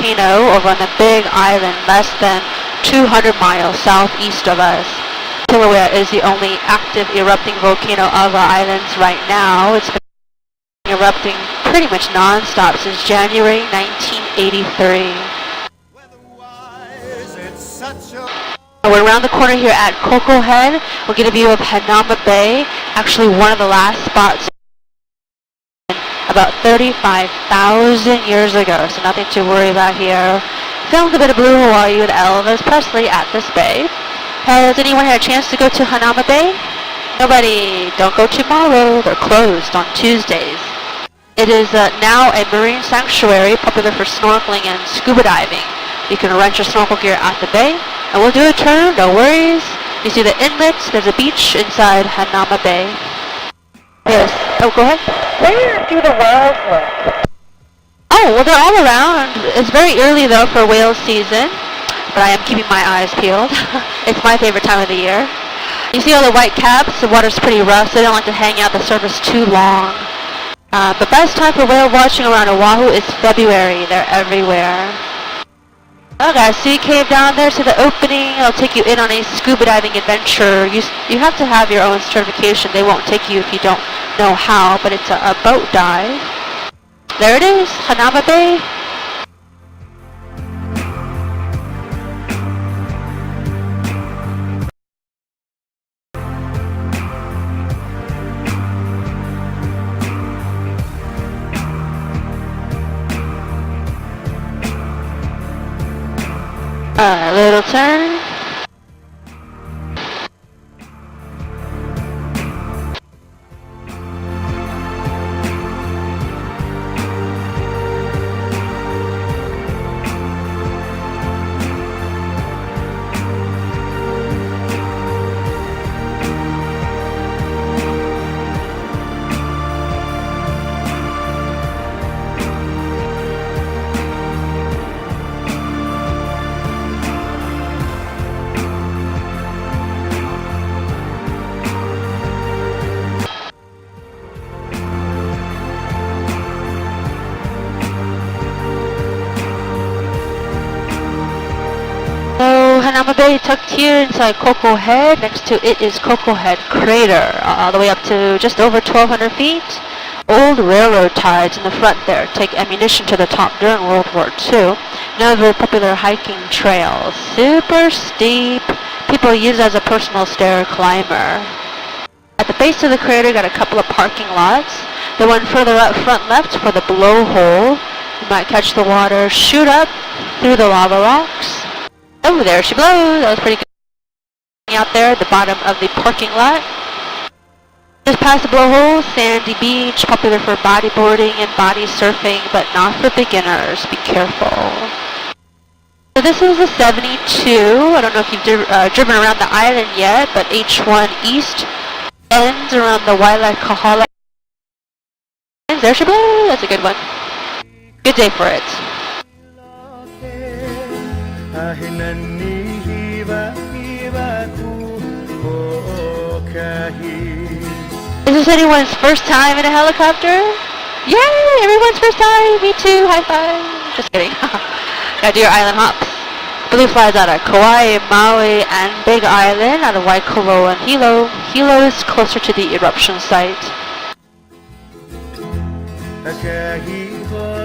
volcano over on the Big Island, less than 200 miles southeast of us. Kilauea is the only active erupting volcano of our islands right now. It's been erupting pretty much non-stop since January 1983. We're around the corner here at Coco Head. We'll get a view of Hanauma Bay, actually one of the last spots about 35,000 years ago, so nothing to worry about here. Filmed a bit of Blue Hawaii with Elvis Presley at this bay. Has anyone had a chance to go to Hanauma Bay? Nobody. Don't go tomorrow. They're closed on Tuesdays. It is now a marine sanctuary, popular for snorkeling and scuba diving. You can rent your snorkel gear at the bay, and we'll do a turn, no worries. You see the inlet, there's a beach inside Hanauma Bay. Yes. Oh, go ahead. Where do the whales live? Oh, well, they're all around. It's very early, though, for whale season, but I am keeping my eyes peeled. It's my favorite time of the year. You see all the white caps? The water's pretty rough, so they don't like to hang out the surface too long. The best time for whale watching around Oahu is February. They're everywhere. Oh, guys, see a cave down there? See the opening? It'll take you in on a scuba diving adventure. You have to have your own certification. They won't take you if you don't know how, but it's a boat dive. There it is, Hanauma Bay. Alright, little turn. Hanauma Bay tucked here inside Coco Head. Next to it is Coco Head Crater, all the way up to just over 1,200 feet. Old railroad ties in the front there take ammunition to the top during World War II. Another popular hiking trail. Super steep. People use it as a personal stair climber. At the base of the crater, got a couple of parking lots. The one further up front left for the blowhole. You might catch the water shoot up through the lava rocks. Oh, there she blows. That was pretty good. Out there at the bottom of the parking lot. Just past the blowhole, sandy beach, popular for bodyboarding and body surfing, but not for beginners. Be careful. So this is the 72. I don't know if you've driven around the island yet, but H1 East ends around the Waialaikahala. There she blows. That's a good one. Good day for it. Is this anyone's first time in a helicopter? Yay! Everyone's first time! Me too! High five! Just kidding. Gotta do your island hops. Blue flies out of Kauai, Maui, and Big Island, out of Waikoloa and Hilo. Hilo is closer to the eruption site.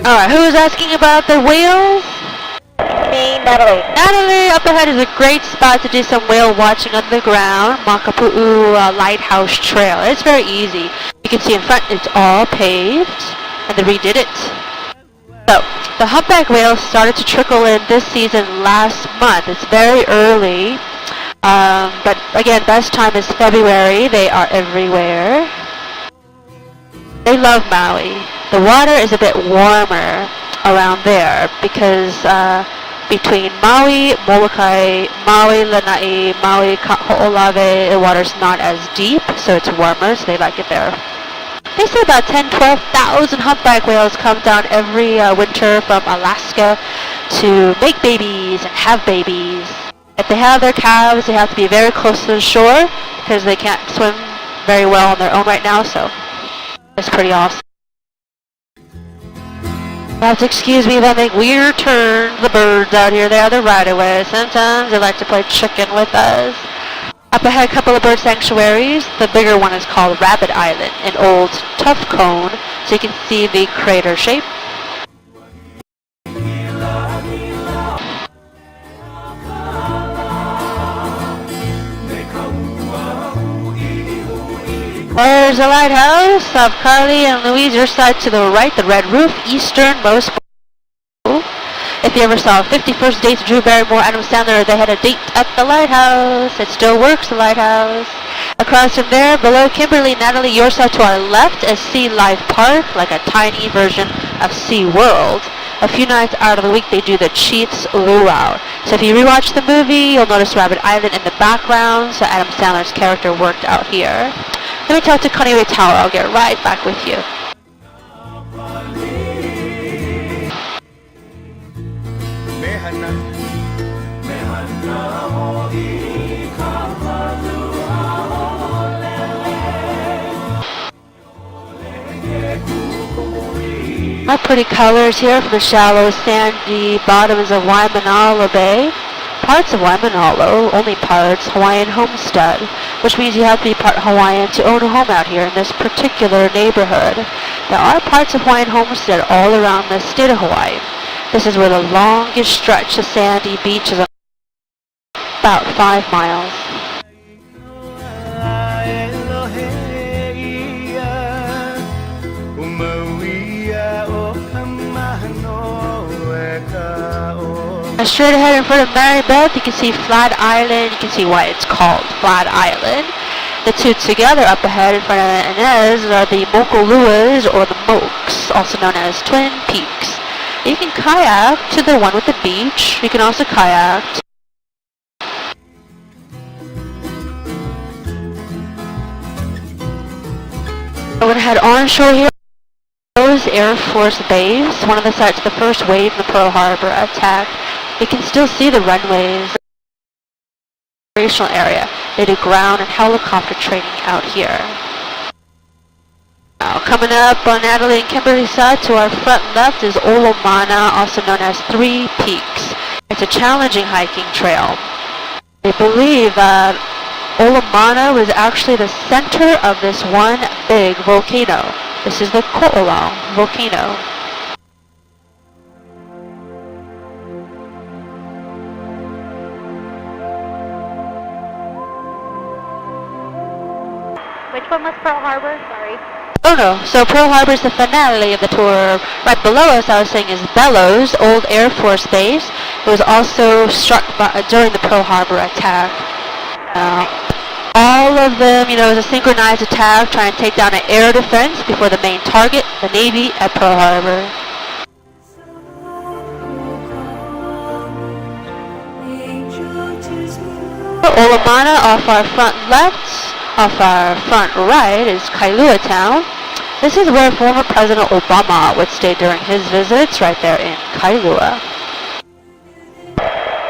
Alright, who was asking about the whales? Me, Natalie. Natalie, up ahead is a great spot to do some whale watching on the ground. Makapu'u Lighthouse Trail. It's very easy. You can see in front it's all paved, and they redid it. So, the humpback whales started to trickle in this season last month. It's very early, but again, best time is February. They are everywhere. They love Maui. The water is a bit warmer around there because between Maui, Molokai, Maui, Lanai, Maui, Ho'olave, the water's not as deep, so it's warmer, so they like it there. They say about 12,000 humpback whales come down every winter from Alaska to make babies and have babies. If they have their calves, they have to be very close to the shore because they can't swim very well on their own right now, so it's pretty awesome. You have to excuse me if I make weird turns. The birds out here, they are the right of way. Sometimes they like to play chicken with us. Up ahead, a couple of bird sanctuaries. The bigger one is called Rabbit Island, an old tough cone, so you can see the crater shape. There's the lighthouse of Carly and Louise, your side to the right, the red roof, easternmost. If you ever saw 51st Dates, Drew Barrymore, Adam Sandler, they had a date at the lighthouse. It still works, the lighthouse. Across from there, below Kimberly, Natalie, your side to our left is Sea Life Park, like a tiny version of Sea World. A few nights out of the week, they do the Chiefs Luau. So if you rewatch the movie, you'll notice Rabbit Island in the background, so Adam Sandler's character worked out here. Let me talk to Connie Tower. I'll get right back with you. My pretty colors here from the shallow, sandy bottoms of Waimanalo Bay. Parts of Waimanalo, only parts, Hawaiian homestead, which means you have to be part Hawaiian to own a home out here in this particular neighborhood. There are parts of Hawaiian homestead all around the state of Hawaii. This is where the longest stretch of sandy beach is about 5 miles. Straight ahead in front of Mary Beth, you can see Flat Island. You can see why it's called Flat Island. The two together up ahead in front of Inez are the Mokoluas, or the Mokes, also known as Twin Peaks. You can kayak to the one with the beach. You can also kayak we're going to head onshore here. Air Force Base, one of the sites of the first wave in the Pearl Harbor attack. You can still see the runways, the operational area. They do ground and helicopter training out here. Now, coming up on Natalie and Kimberly's side to our front left is Olomana, also known as Three Peaks. It's a challenging hiking trail. They believe that Olomana was actually the center of this one big volcano. This is the Ko'olau volcano. Which one was Pearl Harbor? Sorry. Oh no, so Pearl Harbor is the finale of the tour. Right below us, I was saying, is Bellows, old Air Force Base. It was also struck during the Pearl Harbor attack. All of them, it was a synchronized attack trying to take down an air defense before the main target, the Navy at Pearl Harbor. Olomana off our front left, off our front right is Kailua Town. This is where former President Obama would stay during his visits, right there in Kailua.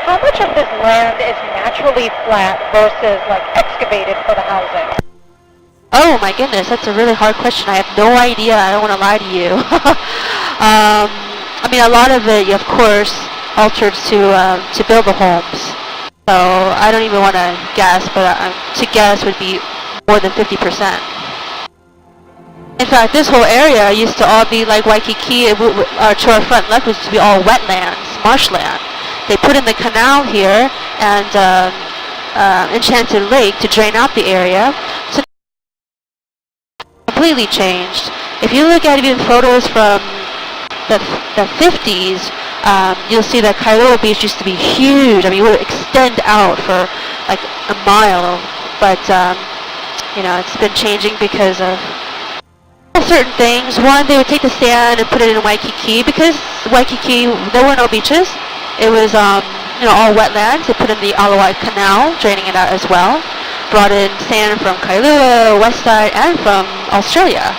How much of this land is naturally flat versus excavated for the housing? Oh my goodness, that's a really hard question. I have no idea. I don't want to lie to you. I mean, a lot of it, of course, altered to build the homes. So I don't even want to guess, but to guess would be more than 50%. In fact, this whole area used to all be like Waikiki. To our front left was to be all wetlands, marshland. They put in the canal here and Enchanted Lake to drain out the area. So completely changed. If you look at even photos from the 50s, you'll see that Kailua Beach used to be huge. I mean, it would extend out for like a mile. But, it's been changing because of certain things. One, they would take the sand and put it in Waikiki because Waikiki, there were no beaches. It was, all wetlands. They put in the Alawai Canal, draining it out as well. Brought in sand from Kailua, west side, and from Australia.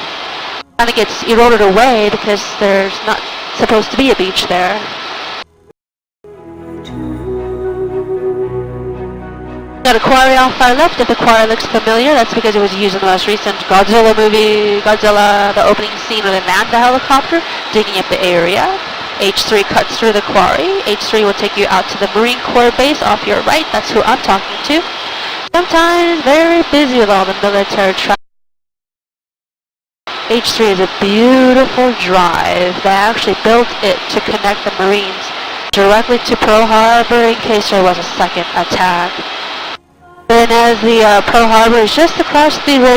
Kind of gets eroded away because there's not supposed to be a beach there. got a quarry on far left. If the quarry looks familiar, that's because it was used in the most recent Godzilla movie. Godzilla, the opening scene where they land the helicopter, digging up the area. H3 cuts through the quarry. H3 will take you out to the Marine Corps base off your right. That's who I'm talking to. Sometimes very busy with all the military traffic. H3 is a beautiful drive. They actually built it to connect the Marines directly to Pearl Harbor in case there was a second attack. Then as the Pearl Harbor is just across the ridge